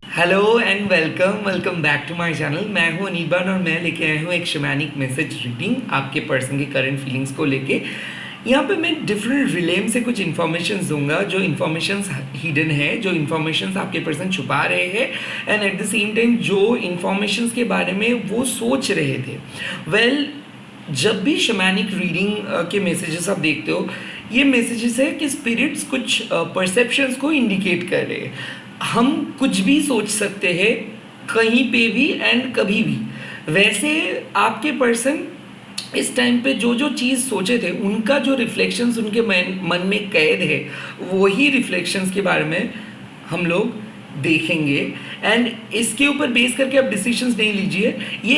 Hello and welcome back to my channel. मैं हूं अनिबान और मैं लेके आया हूं एक शैमानिक मैसेज रीडिंग आपके पर्सन के करंट फीलिंग्स को लेके। यहाँ पे मैं डिफरेंट रिलेम से कुछ इन्फॉर्मेशन दूंगा, जो इन्फॉर्मेशंस हिडन है, जो इन्फॉर्मेशंस आपके पर्सन छुपा रहे हैं and at the same time जो इन्फॉर्मेशंस के बारे में वो सोच रहे थे। जब भी शैमानिक रीडिंग के मैसेजेस आप देखते हो, ये मैसेजेस है कि स्पिरिट्स कुछ परसेप्शंस को इंडिकेट कर रहे हैं। हम कुछ भी सोच सकते हैं कहीं पे भी एंड कभी भी। वैसे आपके पर्सन इस टाइम पे जो जो चीज़ सोचे थे, उनका जो रिफ्लेक्शंस उनके मन में कैद है, वही रिफ्लेक्शंस के बारे में हम लोग देखेंगे। एंड इसके ऊपर बेस करके आप डिसीजंस नहीं लीजिए। ये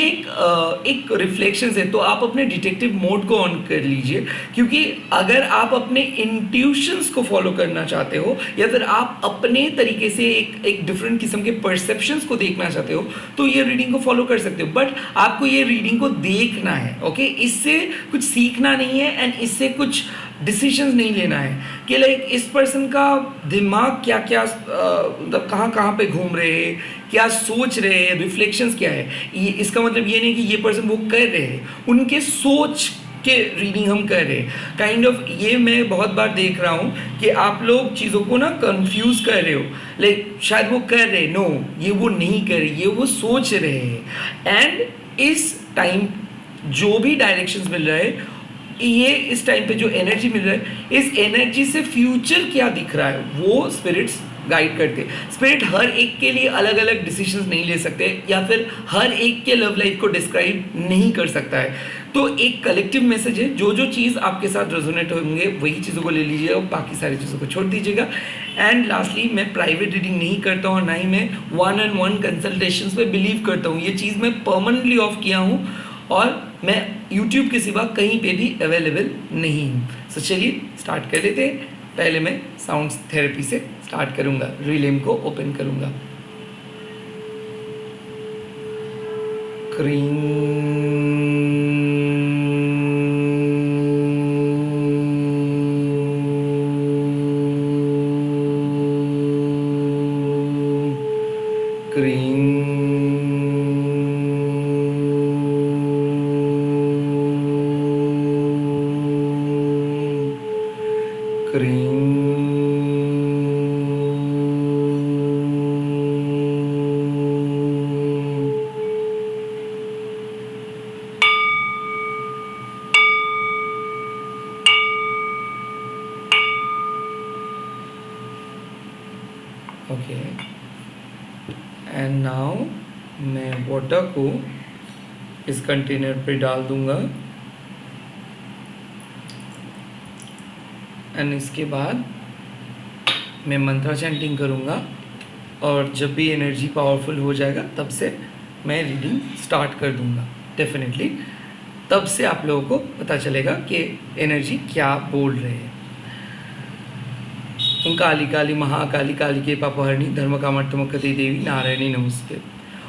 एक रिफ्लेक्शंस है, तो आप अपने डिटेक्टिव मोड को ऑन कर लीजिए, क्योंकि अगर आप अपने इंट्यूशंस को फॉलो करना चाहते हो या फिर आप अपने तरीके से एक डिफरेंट किस्म के परसेप्शंस को देखना चाहते हो, तो ये रीडिंग को फॉलो कर सकते हो। बट आपको ये रीडिंग को देखना है, ओके? इससे कुछ सीखना नहीं है एंड इससे कुछ डिसीजंस नहीं लेना है कि लाइक इस पर्सन का दिमाग क्या क्या मतलब कहाँ कहाँ पे घूम रहे हैं, क्या सोच रहे हैं, रिफ्लेक्शंस क्या है। ये इसका मतलब ये नहीं कि ये पर्सन वो कर रहे हैं, उनके सोच के रीडिंग हम कर रहे हैं काइंड ऑफ। ये मैं बहुत बार देख रहा हूँ कि आप लोग चीज़ों को ना कंफ्यूज कर रहे हो, लाइक शायद वो कर रहे, नो ये वो नहीं कर रहे, ये वो सोच रहे हैं। एंड इस टाइम जो भी डायरेक्शंस मिल रहा है, ये इस टाइम पे जो एनर्जी मिल रहा है, इस एनर्जी से फ्यूचर क्या दिख रहा है वो स्पिरिट्स गाइड करते हैं। स्पिरिट हर एक के लिए अलग अलग डिसीजंस नहीं ले सकते या फिर हर एक के लव लाइफ को डिस्क्राइब नहीं कर सकता है। तो एक कलेक्टिव मैसेज है, जो जो चीज़ आपके साथ रेजोनेट होंगे वही चीज़ों को ले लीजिएगा और बाकी सारी चीज़ों को छोड़ दीजिएगा। एंड लास्टली, मैं प्राइवेट रीडिंग नहीं करता हूँ, ना ही मैं 1-on-1 कंसल्टेशंस पे बिलीव करता हूँ। ये चीज़ मैं परमानेंटली ऑफ किया हूँ और मैं YouTube के सिवा कहीं पे भी अवेलेबल नहीं हूँ। सो चलिए स्टार्ट कर लेते हैं। पहले मैं साउंड थेरेपी से स्टार्ट करूँगा, रिलेम को ओपन करूँगा। ओके, एंड नाउ मैं वाटर को इस कंटेनर पे डाल दूंगा एंड इसके बाद मैं मंत्रा चैंटिंग करूँगा और जब भी एनर्जी पावरफुल हो जाएगा तब से मैं रीडिंग स्टार्ट कर दूँगा। डेफिनेटली तब से आप लोगों को पता चलेगा कि एनर्जी क्या बोल रहे हैं। ओं काली काली महाकाली काली के पापहरणी धर्म कामर्थमकते देवी नारायणी नमस्ते।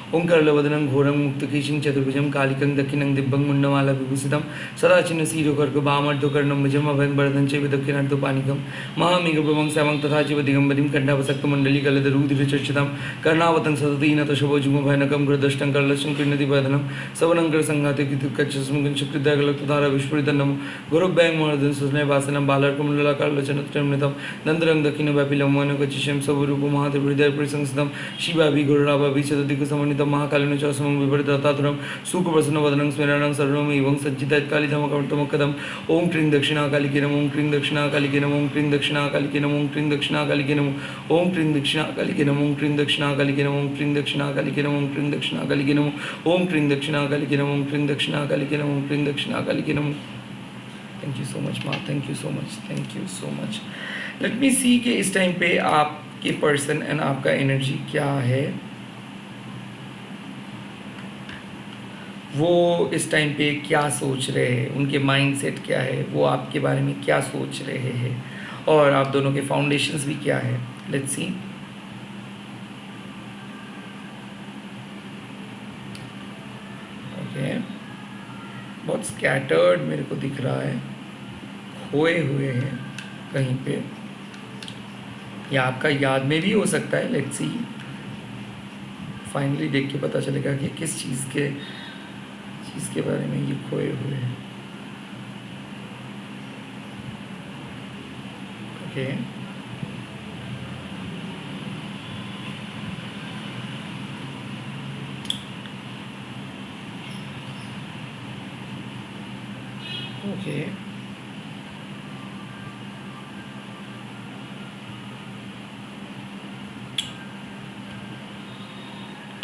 ओं करलवदनं घोरं मुक्तकेशिं चतुर्भुजं कालिकं दक्षिणं दिव्यं मुण्डमाला विभूषितं सदा चिन्ह शीरोकर्क वामर्धकर्णं भुजं अभयं वरदं चैव दक्षिणार्धपानिकं महामेघप्रभं श्यामं तथा चैव दिगम्बरीं कण्ठावसक्तमण्डली कलदरुधिरचर्चितं कर्णावतं सततीनतशभोजुमभयनकं गृदष्टं करलक्षं क्रीणतिवर्धनं सवनङ्करसङ्घाते कृतिकच्छस्मुखं शुक्रिदागलक्तधारा विस्फुरितं नमो गुरुभ्याङ्मर्दं सुस्नेवासनं बालार्कमण्डलाकारलचनत्रयमृतं नन्दरं दक्षिणव्यापिलमोनकचिशं स्वरूपं महादेवहृदयपरिसंस्थितं शिवाभि गुरुराभाभि चतुर्दिक्समन्वितं महाकालिनो च समं विपरीततातुरं सुखप्रसन्नवदनं स्मरणं सर्वम् एवं सज्जितत्कालिधमकमर्थमकदम् ओं क्रीं दक्षिणाकालिके नमः। ओं क्रीं दक्षिणाकालिके नमः। ओं क्रीं दक्षिणाकालिके नमः। ओं क्रीं दक्षिणाकालिके नमः। ओं क्रीं दक्षिणाकालिके नमः। ओं क्रीं दक्षिणाकालिके नमः। ओं क्रीं दक्षिणाकालिके नमः। ओं क्रीं दक्षिणाकालिके नमः। ओं क्रीं दक्षिणाकालिके नमः। ओं क्रीं दक्षिणाकालिके नमः। ओं क्रीं दक्षिणाकालिके नमः। थैंक यू सो मच माँ, thank you so much, thank you so much. Let me see कि इस टाइम पे आपके पर्सन एंड आपका एनर्जी क्या है, वो इस टाइम पे क्या सोच रहे हैं, उनके माइंडसेट क्या है, वो आपके बारे में क्या सोच रहे हैं और आप दोनों के फाउंडेशंस भी क्या है। Let's see. ओके, बहुत स्कैटर्ड मेरे को दिख रहा है, खोए हुए हैं कहीं पे, या आपका याद में भी हो सकता है। Let's see. फाइनली देख के पता चलेगा कि किस चीज़ के बारे में ये खोए हुए हैं। Okay okay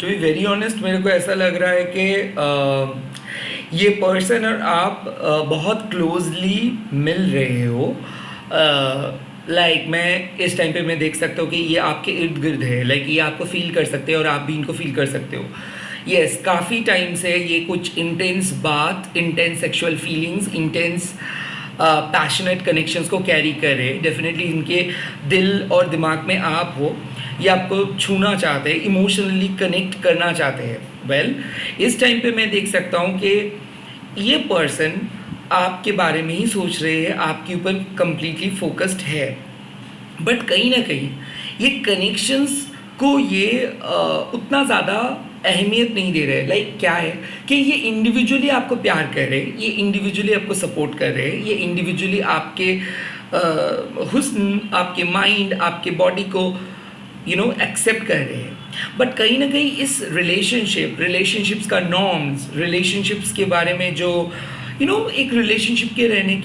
to be very honest मेरे को ऐसा लग रहा है कि ये पर्सन और आप बहुत क्लोजली मिल रहे हो। लाइक मैं इस टाइम पे मैं देख सकता हूँ कि ये आपके इर्द गिर्द है, लाइक ये आपको फील कर सकते हो और आप भी इनको फील कर सकते हो। यस, काफ़ी टाइम से ये कुछ इंटेंस बात, intense sexual feelings, intense passionate connections को कैरी कर रहे हैं। डेफिनेटली इनके दिल और दिमाग में आप हो, ये आपको छूना चाहते हैं, इमोशनली कनेक्ट करना चाहते हैं। वेल, इस टाइम पे मैं देख सकता हूँ कि ये पर्सन आपके बारे में ही सोच रहे हैं, आपके ऊपर कंप्लीटली फोकस्ड है, बट कहीं ना कहीं ये कनेक्शंस को ये उतना ज़्यादा अहमियत नहीं दे रहे हैं। लाइक क्या है कि ये इंडिविजुअली आपको प्यार कर रहे हैं, ये इंडिविजुअली आपको सपोर्ट कर रहे हैं, ये इंडिविजुअली आपके हुस्न, आपके माइंड, आपके बॉडी को एक्सेप्ट कर रहे हैं। बट कहीं ना कहीं इस रिलेशनशिप्स का नॉर्म्स, रिलेशनशिप्स के बारे में जो एक रिलेशनशिप के रहने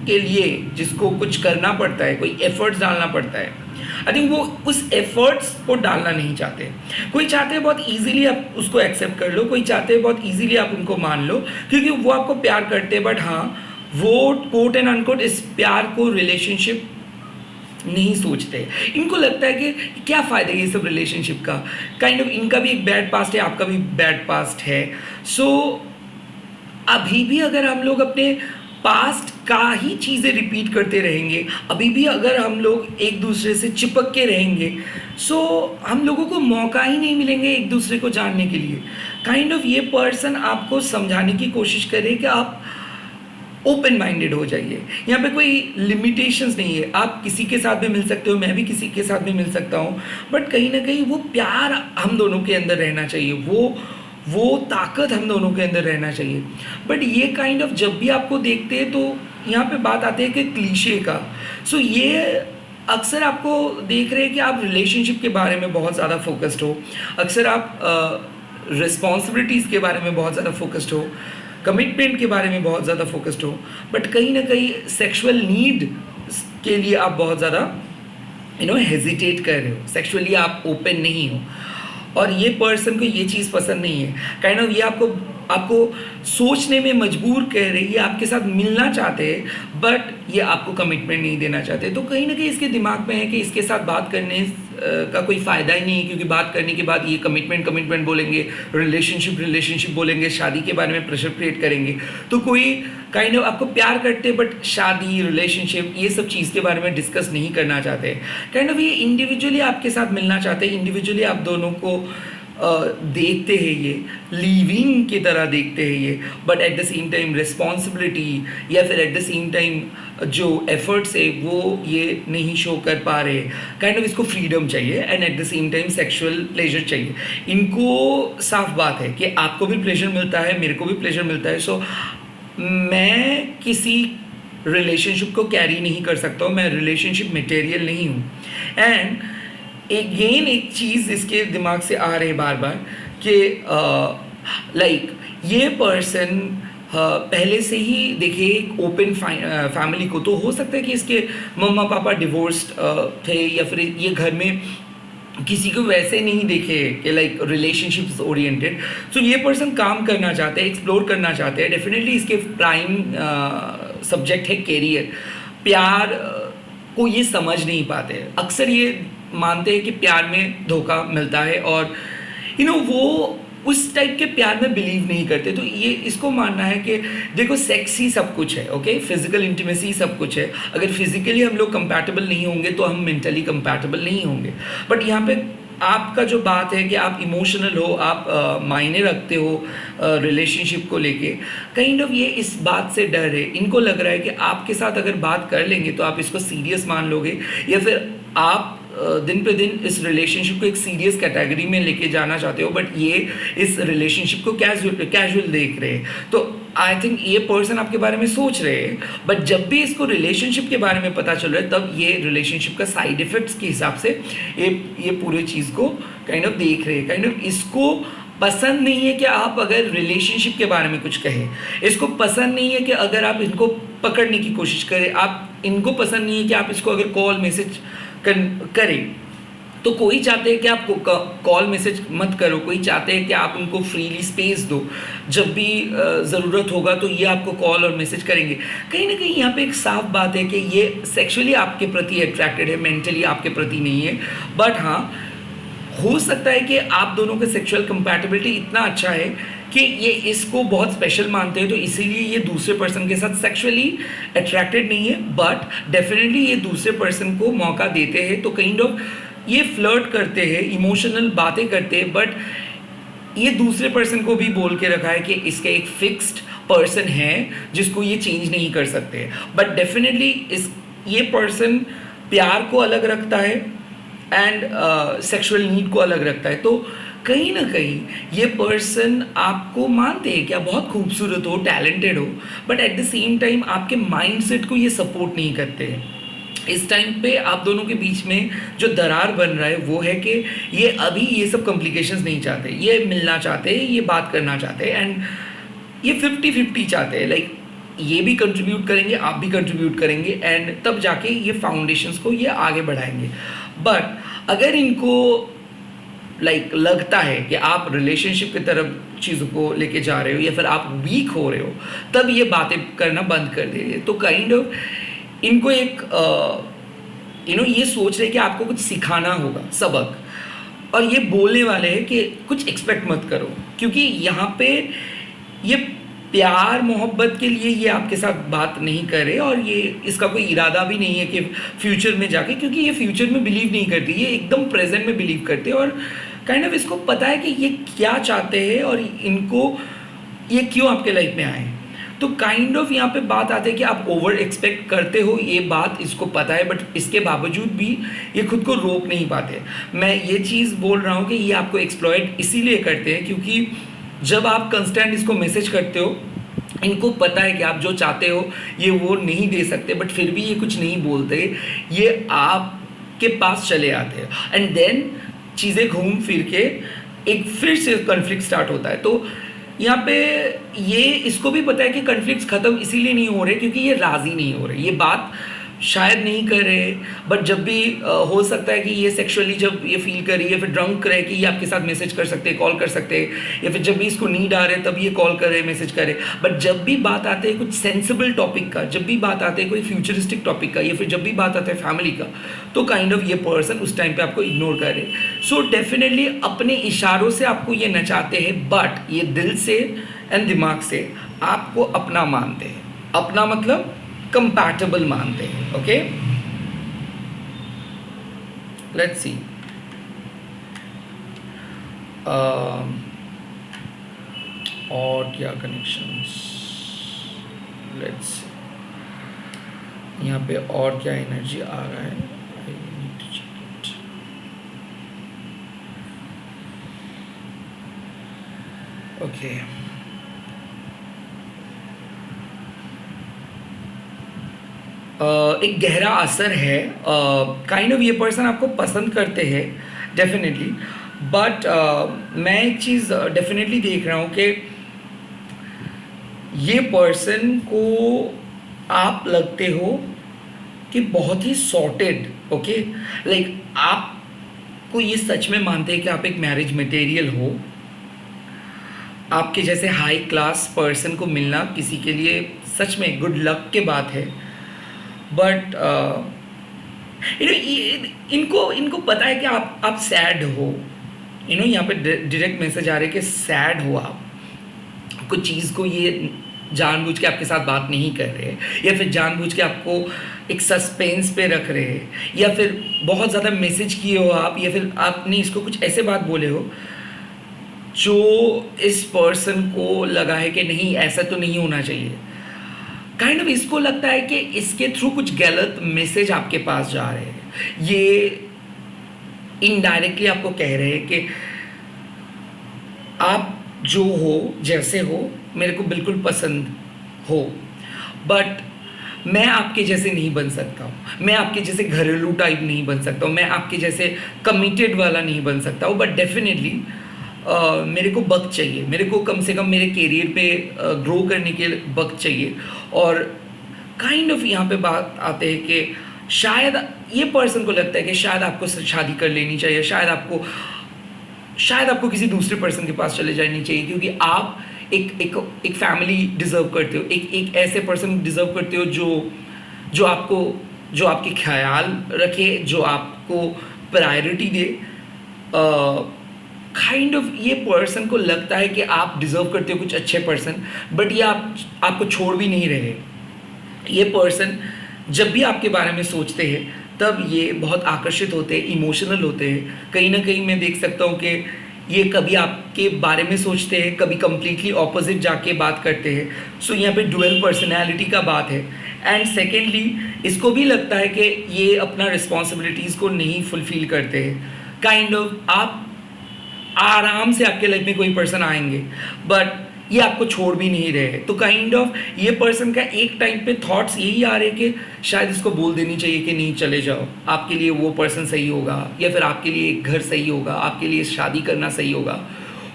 के लिए जिसको कुछ करना पड़ता है, कोई एफर्ट्स डालना पड़ता है, आई थिंक वो उस एफर्ट्स को डालना नहीं चाहते। कोई चाहते हैं बहुत इजीली आप उसको एक्सेप्ट कर लो, कोई चाहते हैं बहुत इजीली आप उनको मान लो क्योंकि वो आपको प्यार करते हैं। बट हाँ, वो कोट एंड अनकोट इस प्यार को रिलेशनशिप नहीं सोचते। इनको लगता है कि क्या फ़ायदा ये सब रिलेशनशिप का, काइंड ऑफ इनका भी एक बैड पास्ट है, आपका भी बैड पास्ट है। सो अभी भी अगर हम लोग अपने पास्ट का ही चीज़ें रिपीट करते रहेंगे, अभी भी अगर हम लोग एक दूसरे से चिपक के रहेंगे, सो हम लोगों को मौका ही नहीं मिलेंगे एक दूसरे को जानने के लिए। काइंड ऑफ ये पर्सन आपको समझाने की कोशिश करे कि आप ओपन माइंडेड हो जाइए। यहाँ पे कोई लिमिटेशंस नहीं है, आप किसी के साथ भी मिल सकते हो, मैं भी किसी के साथ भी मिल सकता हूँ, बट कहीं ना कहीं वो प्यार हम दोनों के अंदर रहना चाहिए, वो ताकत हम दोनों के अंदर रहना चाहिए। बट ये काइंड ऑफ जब भी आपको देखते हैं तो यहाँ पे बात आती है कि क्लीशे का। सो ये अक्सर आपको देख रहे हैं कि आप रिलेशनशिप के बारे में बहुत ज़्यादा फोकस्ड हो, अक्सर आप रिस्पॉन्सिबिलिटीज़ के बारे में बहुत ज़्यादा फोकस्ड हो, कमिटमेंट के बारे में बहुत ज़्यादा फोकस्ड हो, बट कहीं ना कहीं सेक्सुअल नीड के लिए आप बहुत ज़्यादा हेजिटेट कर रहे हो, सेक्सुअली आप ओपन नहीं हो। और ये पर्सन को ये चीज़ पसंद नहीं है। काइंड ऑफ ये आपको सोचने में मजबूर कर रही है, आपके साथ मिलना चाहते हैं बट ये आपको कमिटमेंट नहीं देना चाहते। तो कहीं ना कहीं इसके दिमाग में है कि इसके साथ बात करने का कोई फ़ायदा ही नहीं है, क्योंकि बात करने के बाद ये कमिटमेंट बोलेंगे, रिलेशनशिप बोलेंगे, शादी के बारे में प्रेशर क्रिएट करेंगे। तो कोई काइंड ऑफ आपको प्यार करते बट शादी, रिलेशनशिप, ये सब चीज़ के बारे में डिस्कस नहीं करना चाहते। काइंड ऑफ ये इंडिविजुअली आपके साथ मिलना चाहते हैं, इंडिविजुअली आप दोनों को देखते हैं, ये लिविंग की तरह देखते हैं ये, but at the same time responsibility या फिर एट द सेम टाइम जो एफर्ट्स है वो ये नहीं शो कर पा रहे। काइंड ऑफ इसको फ्रीडम चाहिए and at the same time sexual pleasure चाहिए। इनको साफ बात है कि आपको भी प्लेजर मिलता है, मेरे को भी प्लेजर मिलता है। सो मैं किसी रिलेशनशिप को कैरी नहीं कर सकता हूँ, मैं रिलेशनशिप मटेरियल नहीं हूँ। एंड एक चीज़ इसके दिमाग से आ रही बार बार कि लाइक ये पर्सन पहले से ही देखिए एक ओपन फैमिली को, तो हो सकता है कि इसके मम्मा पापा डिवोर्स्ड थे या फिर ये घर में किसी को वैसे नहीं देखे कि लाइक रिलेशनशिप्स ओरिएंटेड। तो ये पर्सन काम करना चाहते हैं, एक्सप्लोर करना चाहते हैं। डेफिनेटली इसके प्राइम सब्जेक्ट है कैरियर। प्यार को ये समझ नहीं पाते, अक्सर ये मानते हैं कि प्यार में धोखा मिलता है और वो उस टाइप के प्यार में बिलीव नहीं करते। तो ये इसको मानना है कि देखो सेक्स ही सब कुछ है, ओके, फिजिकल इंटीमेसी सब कुछ है। अगर फिजिकली हम लोग कंपैटिबल नहीं होंगे तो हम मेंटली कंपैटिबल नहीं होंगे। बट यहाँ पे आपका जो बात है कि आप इमोशनल हो, आप मायने रखते हो रिलेशनशिप को लेके, काइंड ऑफ ये इस बात से डर है। इनको लग रहा है कि आपके साथ अगर बात कर लेंगे तो आप इसको सीरियस मान लोगे या फिर आप दिन पे दिन इस रिलेशनशिप को एक सीरियस कैटेगरी में लेके जाना चाहते हो, बट ये इस रिलेशनशिप को कैजुअल देख रहे हैं। तो आई थिंक ये पर्सन आपके बारे में सोच रहे हैं, बट जब भी इसको रिलेशनशिप के बारे में पता चल रहा है तब ये रिलेशनशिप का साइड इफेक्ट्स के हिसाब से ये पूरे चीज़ को काइंड ऑफ देख रहे हैं। काइंड ऑफ इसको पसंद नहीं है कि आप अगर रिलेशनशिप के बारे में कुछ कहें, इसको पसंद नहीं है कि अगर आप इनको पकड़ने की कोशिश करें, आप इनको पसंद नहीं है कि आप इसको अगर कॉल मैसेज करें। तो कोई चाहते हैं कि आप कॉल मैसेज मत करो, कोई चाहते हैं कि आप उनको फ्रीली स्पेस दो, जब भी ज़रूरत होगा तो ये आपको कॉल और मैसेज करेंगे। कहीं ना कहीं यहाँ पे एक साफ बात है कि ये सेक्सुअली आपके प्रति अट्रैक्टेड है, मेंटली आपके प्रति नहीं है। बट हाँ, हो सकता है कि आप दोनों का सेक्सुअल कंपैटिबिलिटी इतना अच्छा है कि ये इसको बहुत स्पेशल मानते हैं, तो इसीलिए ये दूसरे पर्सन के साथ सेक्सुअली अट्रैक्टेड नहीं है, बट डेफिनेटली ये दूसरे पर्सन को मौका देते हैं। तो काइंड ऑफ ये फ्लर्ट करते हैं, इमोशनल बातें करते हैं, बट ये दूसरे पर्सन को भी बोल के रखा है कि इसके एक फिक्स्ड पर्सन है जिसको ये चेंज नहीं कर सकते। बट डेफिनेटली ये पर्सन प्यार को अलग रखता है एंड सेक्सुअल नीड को अलग रखता है। तो कहीं ना कहीं ये पर्सन आपको मानते हैं कि आप बहुत खूबसूरत हो, टैलेंटेड हो, but at the same time आपके माइंडसेट को ये सपोर्ट नहीं करते हैं। इस टाइम पे आप दोनों के बीच में जो दरार बन रहा है वो है कि ये अभी ये सब कॉम्प्लिकेशंस नहीं चाहते, ये मिलना चाहते हैं, ये बात करना चाहते हैं, एंड ये 50-50 चाहते हैं। लाइक ये भी कंट्रीब्यूट करेंगे, आप भी कंट्रीब्यूट करेंगे, एंड तब जाके ये फाउंडेशंस को ये आगे बढ़ाएंगे। बट अगर इनको लगता है कि आप रिलेशनशिप की तरफ चीज़ों को लेके जा रहे हो या फिर आप वीक हो रहे हो, तब ये बातें करना बंद कर दीजिए। तो काइंड ऑफ इनको एक ये सोच रहे हैं कि आपको कुछ सिखाना होगा, सबक, और ये बोलने वाले हैं कि कुछ एक्सपेक्ट मत करो, क्योंकि यहाँ पे ये प्यार मोहब्बत के लिए ये आपके साथ बात नहीं करे, और ये इसका कोई इरादा भी नहीं है कि फ्यूचर में जाके, क्योंकि ये फ्यूचर में बिलीव नहीं करती, ये एकदम प्रेजेंट में बिलीव करते हैं। और काइंड ऑफ इसको पता है कि ये क्या चाहते हैं और इनको ये क्यों आपके लाइफ में आए। तो काइंड ऑफ यहाँ पे बात आती है कि आप ओवर एक्सपेक्ट करते हो, ये बात इसको पता है, बट इसके बावजूद भी ये खुद को रोक नहीं पाते। मैं ये चीज़ बोल रहा हूँ कि ये आपको एक्सप्लॉइट इसीलिए करते हैं क्योंकि जब आप कंस्टेंट इसको मैसेज करते हो, इनको पता है कि आप जो चाहते हो ये वो नहीं दे सकते, बट फिर भी ये कुछ नहीं बोलते, ये आपके पास चले आते हैं, एंड देन चीज़ें घूम फिर के एक फिर से कॉन्फ्लिक्ट स्टार्ट होता है। तो यहाँ पे ये इसको भी पता है कि कॉन्फ्लिक्ट्स ख़त्म इसीलिए नहीं हो रहे क्योंकि ये राज़ी नहीं हो रहे, ये बात शायद नहीं कर रहे, बट जब भी हो सकता है कि ये सेक्सुअली जब ये फील करे या फिर ड्रंक करे कि ये आपके साथ मैसेज कर सकते हैं, कॉल कर सकते हैं, या फिर जब भी इसको नीड आ रहे तब ये कॉल करे, मैसेज करे। बट जब भी बात आते हैं कुछ सेंसिबल टॉपिक का, जब भी बात आते हैं कोई फ्यूचरिस्टिक टॉपिक का, या फिर जब भी बात आता है फैमिली का, तो काइंड ऑफ ये पर्सन उस टाइम पे आपको इग्नोर करे। सो डेफिनेटली अपने इशारों से आपको ये नचाते हैं, बट ये दिल से एंड दिमाग से आपको अपना मानते हैं। अपना मतलब कंपैटिबल मानते हैं। Okay, let's see. और क्या कनेक्शंस, लेट्स सी यहाँ पे और क्या एनर्जी आ रहा है। I need to check it. Okay, एक गहरा असर है। काइंड ऑफ ये पर्सन आपको पसंद करते हैं डेफिनेटली, बट मैं एक चीज़ डेफिनेटली देख रहा हूँ कि ये पर्सन को आप लगते हो कि बहुत ही सॉर्टेड। ओके, लाइक आपको ये सच में मानते हैं कि आप एक मैरिज मटेरियल हो। आपके जैसे हाई क्लास पर्सन को मिलना किसी के लिए सच में गुड लक के बात है, बट इनको पता है कि आप सैड हो। यहाँ पे डायरेक्ट मैसेज आ रहे हैं कि सैड हो आप, कुछ चीज़ को ये जानबूझ के आपके साथ बात नहीं कर रहे, या फिर जानबूझ के आपको एक सस्पेंस पे रख रहे हैं, या फिर बहुत ज़्यादा मैसेज किए हो आप, या फिर आपने इसको कुछ ऐसे बात बोले हो जो इस पर्सन को लगा है कि नहीं ऐसा तो नहीं होना चाहिए। काइंड ऑफ इसको लगता है कि इसके थ्रू कुछ गलत मैसेज आपके पास जा रहे हैं। ये इनडायरेक्टली आपको कह रहे हैं कि आप जो हो, जैसे हो, मेरे को बिल्कुल पसंद हो, बट मैं आपके जैसे नहीं बन सकता हूँ, मैं आपके जैसे घरेलू टाइप नहीं बन सकता हूँ, मैं आपके जैसे कमिटेड वाला नहीं बन सकता हूँ, बट डेफिनेटली मेरे को वक्त चाहिए, मेरे को कम से कम मेरे करियर पे ग्रो करने के लिए वक्त चाहिए। और काइंड ऑफ यहाँ पे बात आते हैं कि शायद ये पर्सन को लगता है कि शायद आपको शादी कर लेनी चाहिए, शायद आपको किसी दूसरे पर्सन के पास चले जानी चाहिए, क्योंकि आप एक फैमिली डिज़र्व करते हो, एक ऐसे पर्सन डिज़र्व करते हो जो आपके ख्याल रखे, जो आपको प्रायोरिटी दे। काइंड ऑफ ये पर्सन को लगता है कि आप डिज़र्व करते हो कुछ अच्छे पर्सन, बट ये आपको छोड़ भी नहीं रहे। ये पर्सन जब भी आपके बारे में सोचते हैं तब ये बहुत आकर्षित होते हैं, इमोशनल होते हैं। कहीं ना कहीं मैं देख सकता हूँ कि ये कभी आपके बारे में सोचते हैं, कभी कम्प्लीटली ऑपोजिट जाके बात करते हैं। सो यहाँ पे डुअल पर्सनैलिटी का बात है। एंड सेकेंडली इसको भी लगता है कि ये अपना रिस्पॉन्सिबिलिटीज़ को नहीं फुलफिल करते हैं। काइंड ऑफ आप आराम से आपके लाइफ में कोई पर्सन आएंगे, बट ये आपको छोड़ भी नहीं रहे। तो काइंड ऑफ ये पर्सन का एक टाइम पे थॉट्स यही आ रहे कि शायद इसको बोल देनी चाहिए कि नहीं, चले जाओ, आपके लिए वो पर्सन सही होगा, या फिर आपके लिए एक घर सही होगा, आपके लिए शादी करना सही होगा।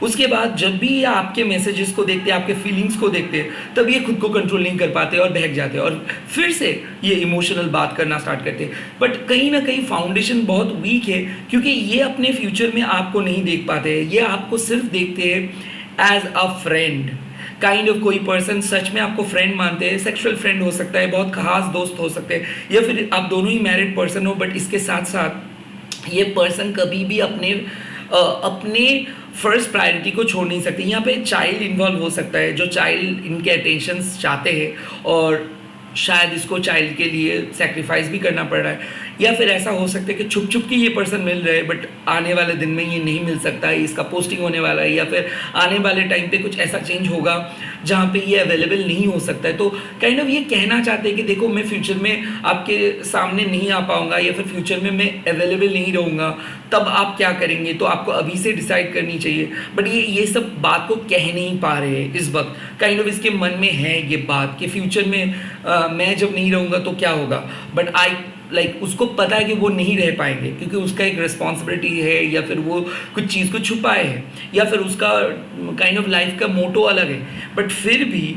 उसके बाद जब भी ये आपके मैसेजेस को देखते हैं, आपके फीलिंग्स को देखते हैं, तब ये खुद को कंट्रोल नहीं कर पाते और बहक जाते हैं और फिर से ये इमोशनल बात करना स्टार्ट करते हैं। बट कहीं ना कहीं फाउंडेशन बहुत वीक है, क्योंकि ये अपने फ्यूचर में आपको नहीं देख पाते हैं, ये आपको सिर्फ देखते हैं as a friend. Kind of कोई पर्सन सच में आपको फ्रेंड मानते हैं, सेक्सुअल फ्रेंड हो सकता है, बहुत खास दोस्त हो सकते हैं, या फिर आप दोनों ही मैरिड पर्सन हो, बट इसके साथ साथ ये पर्सन कभी भी अपने फर्स्ट प्रायोरिटी को छोड़ नहीं सकते। यहाँ पे चाइल्ड इन्वॉल्व हो सकता है, जो चाइल्ड इनके अटेंशंस चाहते हैं और शायद इसको चाइल्ड के लिए सेक्रीफाइस भी करना पड़ रहा है। या फिर ऐसा हो सकता है कि छुप छुप के ये पर्सन मिल रहे हैं, बट आने वाले दिन में ये नहीं मिल सकता है, इसका पोस्टिंग होने वाला है, या फिर आने वाले टाइम पे कुछ ऐसा चेंज होगा जहाँ पे ये अवेलेबल नहीं हो सकता है। तो काइंड ऑफ ये कहना चाहते हैं कि देखो, मैं फ्यूचर में आपके सामने नहीं आ पाऊँगा, या फिर फ्यूचर में मैं अवेलेबल नहीं रहूँगा, तब आप क्या करेंगे, तो आपको अभी से डिसाइड करनी चाहिए। बट ये सब बात को कह नहीं पा रहे हैं इस वक्त। काइंड ऑफ इसके मन में है ये बात कि फ्यूचर में मैं जब नहीं रहूँगा तो क्या होगा, बट उसको पता है कि वो नहीं रह पाएंगे, क्योंकि उसका एक रिस्पॉन्सिबिलिटी है, या फिर वो कुछ चीज़ को छुपाए है, या फिर उसका काइंड ऑफ लाइफ का मोटो अलग है। बट फिर भी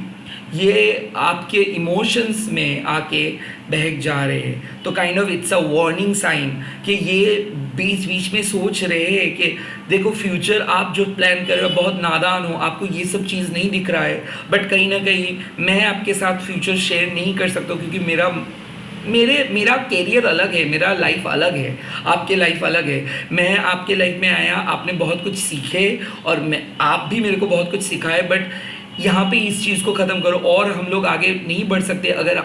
ये आपके इमोशंस में आके बहक जा रहे हैं। तो kind of it's a warning sign कि ये बीच बीच में सोच रहे हैं कि देखो, फ्यूचर आप जो प्लान कर रहे हो बहुत नादान हो, आपको ये सब चीज़ नहीं दिख रहा है, बट कहीं ना कहीं मैं आपके साथ फ्यूचर शेयर नहीं कर सकता, क्योंकि मेरा कैरियर अलग है, मेरा लाइफ अलग है, आपके लाइफ अलग है। मैं आपके लाइफ में आया, आपने बहुत कुछ सीखे, और आप भी मेरे को बहुत कुछ सिखाए, बट यहाँ पे इस चीज़ को ख़त्म करो, और हम लोग आगे नहीं बढ़ सकते। अगर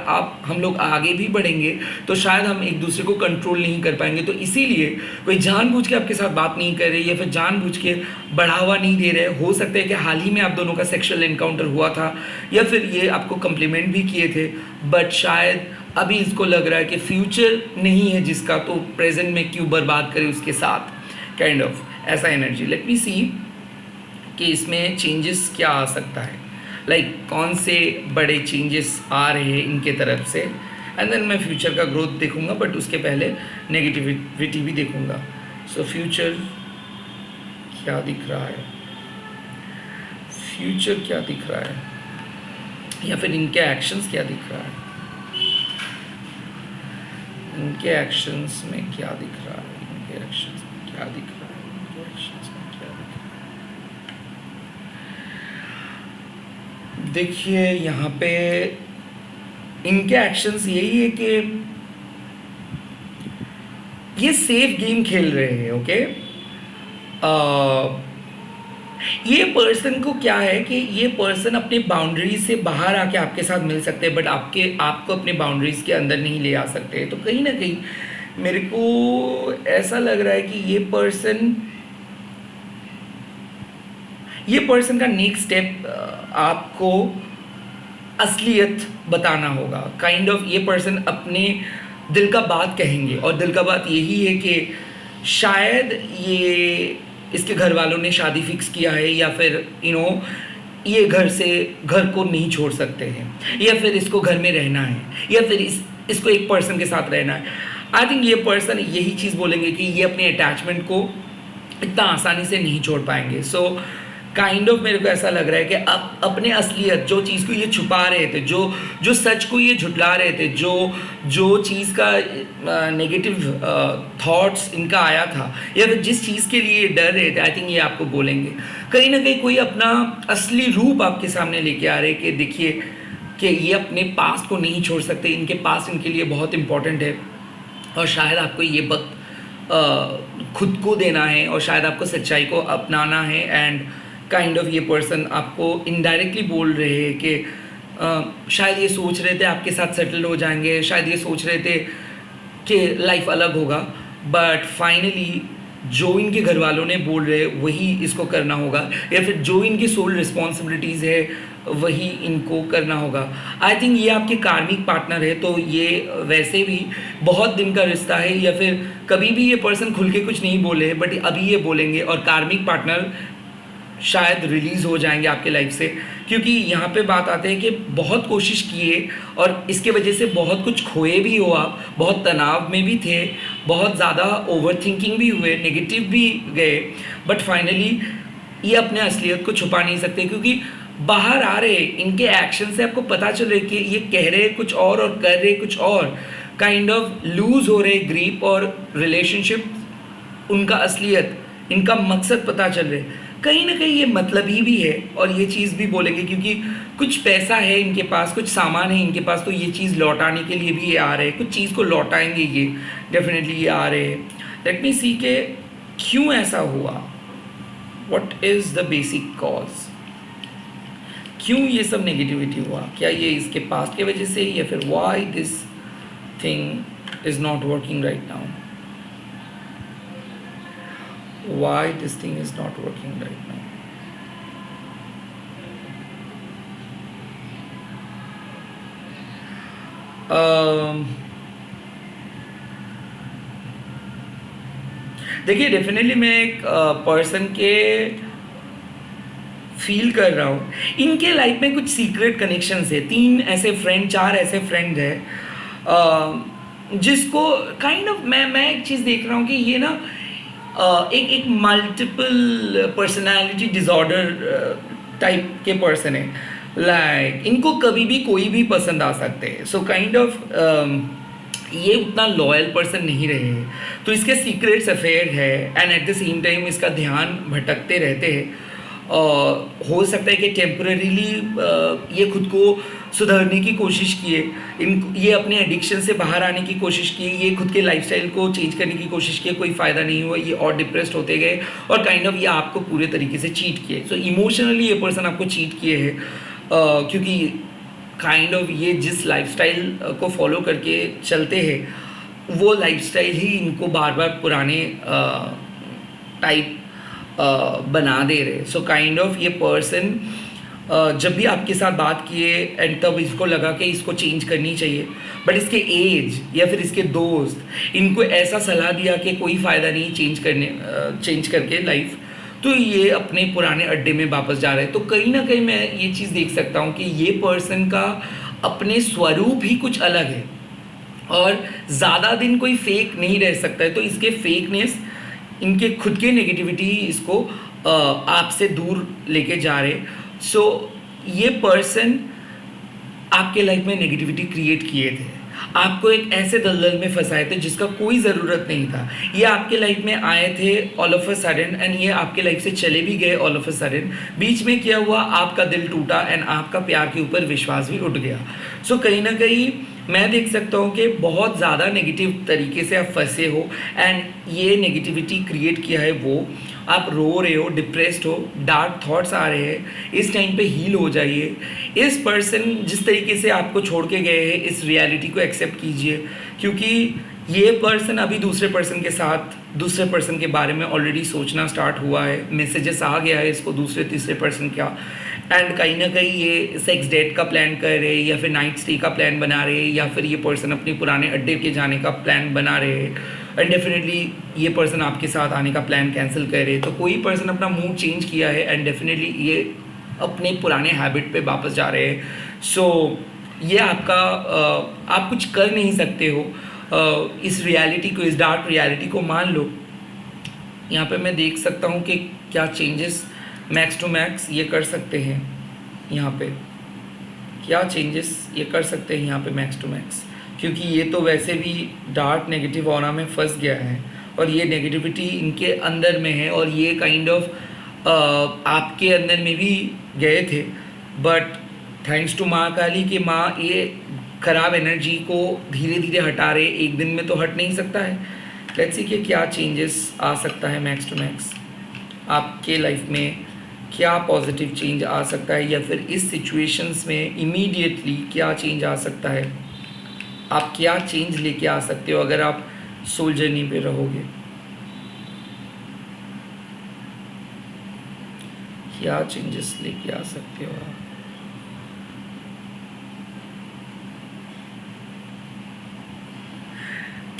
हम लोग आगे भी बढ़ेंगे तो शायद हम एक दूसरे को कंट्रोल नहीं कर पाएंगे। तो इसीलिए कोई जानबूझ के आपके साथ बात नहीं कर रही, या फिर जानबूझ के बढ़ावा नहीं दे रहे। हो सकता है कि हाल ही में आप दोनों का सेक्सुअल एनकाउंटर हुआ था, या फिर ये आपको कम्प्लीमेंट भी किए थे, बट शायद अभी इसको लग रहा है कि फ्यूचर नहीं है जिसका, तो प्रेजेंट में क्यों बर्बाद करें उसके साथ। काइंड ऑफ ऐसा एनर्जी। लेट मी सी कि इसमें चेंजेस क्या आ सकता है, कौन से बड़े चेंजेस आ रहे हैं इनके तरफ से, एंड देन मैं फ्यूचर का ग्रोथ देखूंगा, बट उसके पहले नेगेटिविटी भी देखूंगा। सो फ्यूचर क्या दिख रहा है, फ्यूचर क्या दिख रहा है, या फिर इनके एक्शंस क्या दिख रहा है, इनके एक्शंस में क्या दिख रहा है, इनके एक्शंस में क्या दिख रहा है, इनके एक्शंस में क्या दिख रहा है। देखिए, यहाँ पे इनके एक्शंस यही है कि ये सेफ गेम खेल रहे हैं। ओके, ये पर्सन को क्या है कि ये पर्सन अपने बाउंड्रीज से बाहर आके आपके साथ मिल सकते हैं, बट आपको अपने बाउंड्रीज के अंदर नहीं ले आ सकते। तो कहीं ना कहीं मेरे को ऐसा लग रहा है कि ये पर्सन का नेक्स्ट स्टेप आपको असलियत बताना होगा। काइंड ऑफ ये पर्सन अपने दिल का बात कहेंगे, और दिल का बात यही है कि शायद ये इसके घर वालों ने शादी फिक्स किया है, या फिर ये घर को नहीं छोड़ सकते हैं, या फिर इसको घर में रहना है, या फिर इसको एक पर्सन के साथ रहना है। आई थिंक ये पर्सन यही चीज़ बोलेंगे कि ये अपने अटैचमेंट को इतना आसानी से नहीं छोड़ पाएंगे। सो काइंड ऑफ मेरे को ऐसा लग रहा है कि अब अपने असलियत, जो चीज़ को ये छुपा रहे थे, जो सच को ये झुटला रहे थे, जो चीज़ का नेगेटिव थॉट्स इनका आया था, या फिर जिस चीज़ के लिए डर रहे थे, आई थिंक ये आपको बोलेंगे। कहीं ना कहीं कोई अपना असली रूप आपके सामने लेके आ रहे हैं कि देखिए कि ये अपने पास्ट को नहीं छोड़ सकते, इनके पास्ट इनके लिए बहुत इंपॉर्टेंट है, और शायद आपको ये वक्त खुद को देना है, और शायद आपको सच्चाई को अपनाना है। एंड काइंड ऑफ ये पर्सन आपको इनडायरेक्टली बोल रहे हैं कि शायद ये सोच रहे थे आपके साथ सेटल हो जाएंगे, शायद ये सोच रहे थे कि लाइफ अलग होगा, बट फाइनली जो इनके घर वालों ने बोल रहे वही इसको करना होगा, या फिर जो इनकी सोल रिस्पॉन्सिबिलिटीज़ है वही इनको करना होगा। आई थिंक ये आपके कार्मिक पार्टनर है, तो ये वैसे भी बहुत दिन का रिश्ता है, या फिर कभी भी ये पर्सन खुल के कुछ नहीं बोले बट अभी ये बोलेंगे, और कार्मिक पार्टनर शायद रिलीज़ हो जाएंगे आपके लाइफ से, क्योंकि यहाँ पे बात आते हैं कि बहुत कोशिश किए और इसके वजह से बहुत कुछ खोए भी हो, आप बहुत तनाव में भी थे, बहुत ज़्यादा ओवर थिंकिंग भी हुए, नेगेटिव भी गए, बट फाइनली ये अपने असलियत को छुपा नहीं सकते, क्योंकि बाहर आ रहे इनके एक्शन से आपको पता चल रहा है कि ये कह रहे कुछ और कर रहे कुछ और, काइंड ऑफ लूज हो रहे ग्रीप और रिलेशनशिप, उनका असलियत, इनका मकसद पता चल रहे, कहीं ना कहीं ये मतलबी भी है, और ये चीज़ भी बोलेंगे क्योंकि कुछ पैसा है इनके पास, कुछ सामान है इनके पास, तो ये चीज़ लौटाने के लिए भी ये आ रहे हैं, कुछ चीज़ को लौटाएंगे ये, डेफिनेटली ये आ रहे हैं। लेट मी सी के क्यों ऐसा हुआ, what is the basic cause, क्यों ये सब नेगेटिविटी हुआ, क्या ये इसके पास्ट के वजह से, या फिर why this thing is not working right now, why this thing is not working right now. देखिए डेफिनेटली मैं एक पर्सन के फील कर रहा हूँ, इनके लाइफ में कुछ सीक्रेट कनेक्शंस है, 3 ऐसे फ्रेंड, 4 ऐसे फ्रेंड है जिसको काइंड ऑफ मैं एक चीज़ देख रहा हूँ कि ये ना एक मल्टीपल पर्सनालिटी डिसऑर्डर टाइप के पर्सन है, लाइक इनको कभी भी कोई भी पसंद आ सकते हैं। सो काइंड ऑफ ये उतना लॉयल पर्सन नहीं रहे हैं, तो इसके सीक्रेट्स अफेयर है, and at the same time इसका ध्यान भटकते रहते हैं। हो सकता है कि टेम्परेरीली ये खुद को सुधारने की कोशिश किए, ये अपने एडिक्शन से बाहर आने की कोशिश की, ये खुद के लाइफस्टाइल को चेंज करने की कोशिश की, कोई फ़ायदा नहीं हुआ, ये और डिप्रेस्ड होते गए, और काइंड ऑफ ये आपको पूरे तरीके से चीट किए। सो इमोशनली ये पर्सन आपको चीट किए हैं, क्योंकि काइंड ऑफ ये जिस लाइफस्टाइल को फॉलो करके चलते हैं वो लाइफस्टाइल ही इनको बार बार पुराने टाइप बना दे रहे। सो काइंड ऑफ ये पर्सन जब भी आपके साथ बात किए एंड तब इसको लगा कि इसको चेंज करनी चाहिए, बट इसके एज या फिर इसके दोस्त इनको ऐसा सलाह दिया कि कोई फ़ायदा नहीं चेंज करके लाइफ, तो ये अपने पुराने अड्डे में वापस जा रहे हैं। तो कहीं ना कहीं मैं ये चीज़ देख सकता हूँ कि ये पर्सन का अपने स्वरूप ही कुछ अलग है, और ज़्यादा दिन कोई फेक नहीं रह सकता है। तो इसके फेकनेस, इनके खुद के नेगेटिविटी इसको आपसे दूर लेके जा रहे। सो ये पर्सन आपके लाइफ में नेगेटिविटी क्रिएट किए थे, आपको एक ऐसे दलदल में फंसाए थे जिसका कोई ज़रूरत नहीं था। ये आपके लाइफ में आए थे all of a sudden, and ये आपके लाइफ से चले भी गए ऑल ऑफ अ सडन। बीच में क्या हुआ, आपका दिल टूटा एंड आपका प्यार के ऊपर विश्वास भी उठ गया। सो कहीं ना कहीं मैं देख सकता हूँ कि बहुत ज़्यादा नेगेटिव तरीके से आप फंसे हो, एंड ये नेगेटिविटी क्रिएट किया है वो, आप रो रहे हो, डिप्रेस्ड हो, डार्क थॉट्स आ रहे हैं। इस टाइम पे हील हो जाइए। इस पर्सन जिस तरीके से आपको छोड़ के गए हैं, इस रियलिटी को एक्सेप्ट कीजिए, क्योंकि ये पर्सन अभी दूसरे पर्सन के साथ, दूसरे पर्सन के बारे में ऑलरेडी सोचना स्टार्ट हुआ है, मैसेजेस आ गया है इसको दूसरे तीसरे पर्सन का, एंड कहीं ना कहीं ये सेक्स डेट का प्लान कर रहे हैं, या फिर नाइट स्टे का प्लान बना रहे हैं, या फिर ये पर्सन अपने पुराने अड्डे के जाने का प्लान बना रहे हैं। एंड डेफिनेटली ये पर्सन आपके साथ आने का प्लान कैंसिल करे, तो कोई पर्सन अपना मूड चेंज किया है एंड डेफिनेटली ये अपने पुराने हैबिट पे वापस जा रहे हैं. सो ये आपका आप कुछ कर नहीं सकते हो. इस रियलिटी को, इस डार्क रियलिटी को मान लो. यहाँ पे मैं देख सकता हूँ कि क्या चेंजेस मैक्स टू मैक्स ये कर सकते हैं. यहाँ पे क्या चेंजेस ये कर सकते हैं यहाँ पे मैक्स टू मैक्स, क्योंकि ये तो वैसे भी डार्क नेगेटिव ऑरा में फंस गया है और ये नेगेटिविटी इनके अंदर में है और ये काइंड ऑफ आपके अंदर में भी गए थे. बट थैंक्स टू माँ काली कि माँ ये ख़राब एनर्जी को धीरे धीरे हटा रहे. एक दिन में तो हट नहीं सकता है. लेट्स सी कि क्या चेंजेस आ सकता है मैक्स टू मैक्स आपके लाइफ में. क्या पॉजिटिव चेंज आ सकता है या फिर इस सिचुएशंस में इमीडिएटली क्या चेंज आ सकता है. आप क्या चेंज लेके आ सकते हो अगर आप सोल जर्नी पे रहोगे. क्या चेंजेस लेके आ सकते हो आप.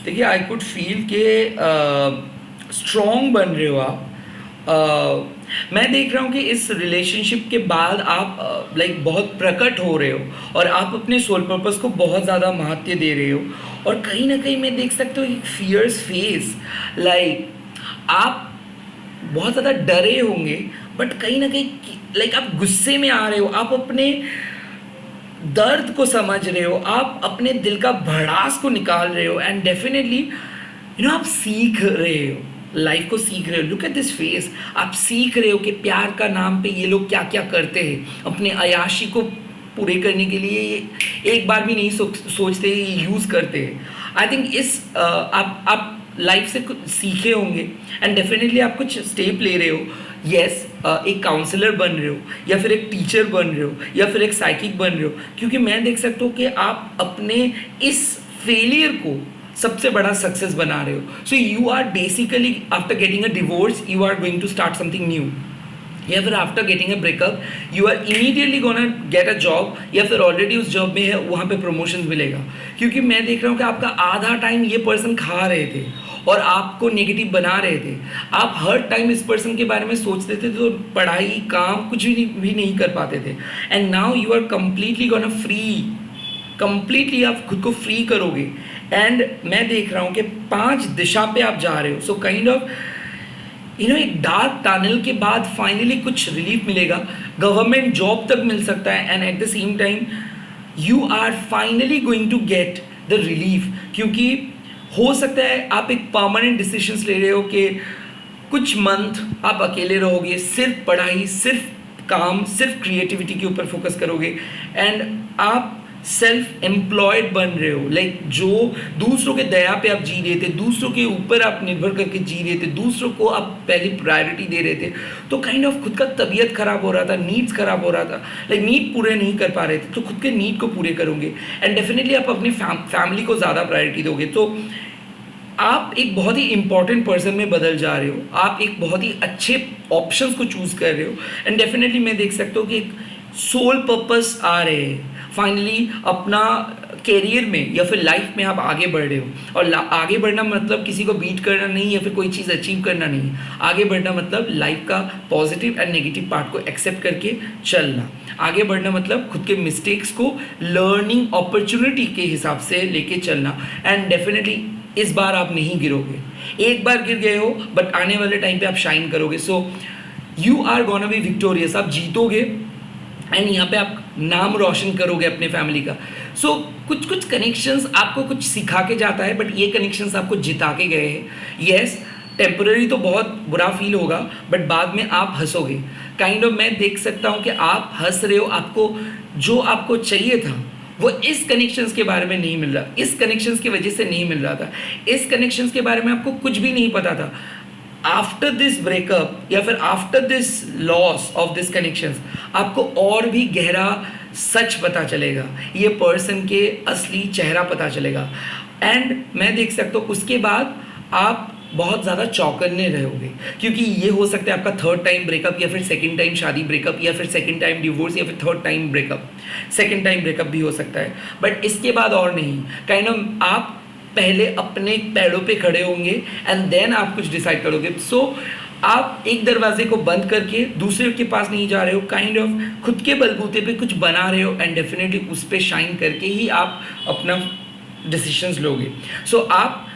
देखिए आई कुड फील के स्ट्रॉन्ग बन रहे हो आप. मैं देख रहा हूँ कि इस रिलेशनशिप के बाद आप लाइक बहुत प्रकट हो रहे हो और आप अपने सोल पर्पस को बहुत ज़्यादा महत्व दे रहे हो. और कहीं ना कहीं मैं देख सकता हूँ एक फियर्स फेस, लाइक आप बहुत ज़्यादा डरे होंगे बट कहीं ना कहीं लाइक आप गुस्से में आ रहे हो. आप अपने दर्द को समझ रहे हो, आप अपने दिल का भड़ास को निकाल रहे हो एंड डेफिनेटली आप सीख रहे हो, लाइफ को सीख रहे हो. Look at this face. आप सीख रहे हो कि प्यार का नाम पे ये लोग क्या क्या करते हैं. अपने अयाशी को पूरे करने के लिए ये एक बार भी नहीं सोचते, ये यूज़ करते हैं. आई थिंक इस आप लाइफ से कुछ सीखे होंगे एंड डेफिनेटली आप कुछ स्टेप ले रहे हो. यस एक काउंसलर बन रहे हो या फिर एक टीचर बन रहे हो या फिर एक साइकिक बन रहे हो, क्योंकि मैं देख सकता हूँ कि आप अपने इस फेलियर को सबसे बड़ा सक्सेस बना रहे हो. So you are basically after getting a divorce you are going to start something new, या फिर after getting a breakup you are immediately gonna get a job, या फिर ऑलरेडी उस जॉब में है वहाँ पे प्रमोशन मिलेगा. क्योंकि मैं देख रहा हूँ कि आपका आधा टाइम ये पर्सन खा रहे थे और आपको नेगेटिव बना रहे थे. आप हर टाइम इस पर्सन के बारे में सोचते थे तो पढ़ाई काम कुछ भी नहीं कर पाते थे. And now you are completely gonna free, completely आप खुद को फ्री करोगे. एंड मैं देख रहा हूँ कि 5 दिशा पे आप जा रहे हो. सो काइंड ऑफ एक डार्क टनल के बाद फाइनली कुछ रिलीफ मिलेगा. गवर्नमेंट जॉब तक मिल सकता है and at the same time you are finally going to get the relief. क्योंकि हो सकता है आप एक परमानेंट डिसीजंस ले रहे हो कि कुछ मंथ आप अकेले रहोगे, सिर्फ पढ़ाई, सिर्फ काम, सिर्फ क्रिएटिविटी के ऊपर फोकस करोगे एंड आप सेल्फ एम्प्लॉयड बन रहे हो. लाइक जो दूसरों के दया पे आप जी रहे थे, दूसरों के ऊपर आप निर्भर करके जी रहे थे, दूसरों को आप पहली प्रायोरिटी दे रहे थे, तो काइंड ऑफ खुद का तबीयत खराब हो रहा था, नीड्स खराब हो रहा था, लाइक नीड पूरे नहीं कर पा रहे थे, तो खुद के नीड को पूरे करोगे एंड डेफिनेटली आप अपनी फैमिली को ज़्यादा प्रायोरिटी दोगे. तो आप एक बहुत ही इंपॉर्टेंट पर्सन में बदल जा रहे हो. आप एक बहुत ही अच्छे ऑप्शंस को चूज़ कर रहे हो एंड डेफिनेटली मैं देख सकता हूँ कि एक सोल पर्पस आ रहे हैं. फाइनली अपना कैरियर में या फिर लाइफ में आप आगे बढ़ रहे हो. और आगे बढ़ना मतलब किसी को बीट करना नहीं या फिर कोई चीज़ अचीव करना नहीं. आगे बढ़ना मतलब लाइफ का पॉजिटिव एंड नेगेटिव पार्ट को एक्सेप्ट करके चलना. आगे बढ़ना मतलब खुद के मिस्टेक्स को लर्निंग अपॉर्चुनिटी के हिसाब से लेके चलना. एंड डेफिनेटली इस बार आप नहीं गिरोगे. एक बार गिर गए हो बट आने वाले टाइम पे आप शाइन करोगे. So you are gonna be victorious. आप जीतोगे एंड यहाँ पे आप नाम रोशन करोगे अपने फैमिली का. सो कुछ कुछ कनेक्शंस आपको कुछ सिखा के जाता है बट ये कनेक्शंस आपको जिता के गए हैं. येस टेम्पररी तो बहुत बुरा फील होगा बट बाद में आप हंसोगे. काइंड ऑफ मैं देख सकता हूँ कि आप हंस रहे हो. आपको जो आपको चाहिए था वो इस कनेक्शंस के बारे में नहीं मिल रहा, इस कनेक्शंस की वजह से नहीं मिल रहा था. इस कनेक्शंस के बारे में आपको कुछ भी नहीं पता था. आफ्टर दिस ब्रेकअप या फिर after this loss of this connections आपको और भी गहरा सच पता चलेगा, ये पर्सन के असली चेहरा पता चलेगा. एंड मैं देख सकता हूँ उसके बाद आप बहुत ज़्यादा चौकन्ने रहोगे क्योंकि ये हो सकता है आपका 3rd टाइम ब्रेकअप या फिर 2nd टाइम शादी ब्रेकअप या फिर 2nd टाइम डिवोर्स या फिर 3rd time breakup. 2nd time breakup भी हो सकता है बट इसके बाद और नहीं. काइंड ऑफ आप पहले अपने पैरों पे खड़े होंगे एंड देन आप कुछ डिसाइड करोगे। सो आप एक दरवाजे को बंद करके दूसरे के पास नहीं जा रहे हो, काइंड ऑफ खुद के बलबूते पे कुछ बना रहे हो एंड डेफिनेटली उस पर शाइन करके ही आप अपना डिसीजंस लोगे। सो आप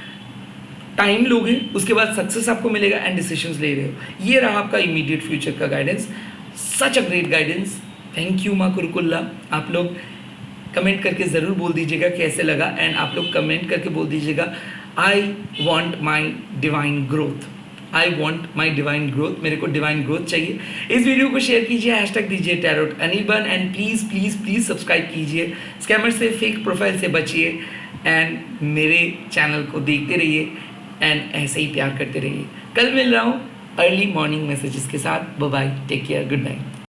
टाइम लोगे, उसके बाद सक्सेस आपको मिलेगा एंड डिसीजंस ले रहे हो। ये रहा आपका इमीडिएट फ्यूचर का guidance, such a great guidance. Thank you माँ कुरकुल्ला। आप लोग कमेंट करके ज़रूर बोल दीजिएगा कैसे लगा एंड आप लोग कमेंट करके बोल दीजिएगा I want my divine growth, I want my divine growth, मेरे को डिवाइन ग्रोथ चाहिए। इस वीडियो को शेयर कीजिए, हैशटैग दीजिए tarot Anirban and please please please subscribe कीजिए। स्कैमर से, फेक प्रोफाइल से बचिए एंड मेरे चैनल को देखते रहिए एंड ऐसे ही प्यार करते रहिए। कल मिल रहा हूँ अर्ली मॉर्निंग मैसेजेस के साथ। Bye bye, take care, good night.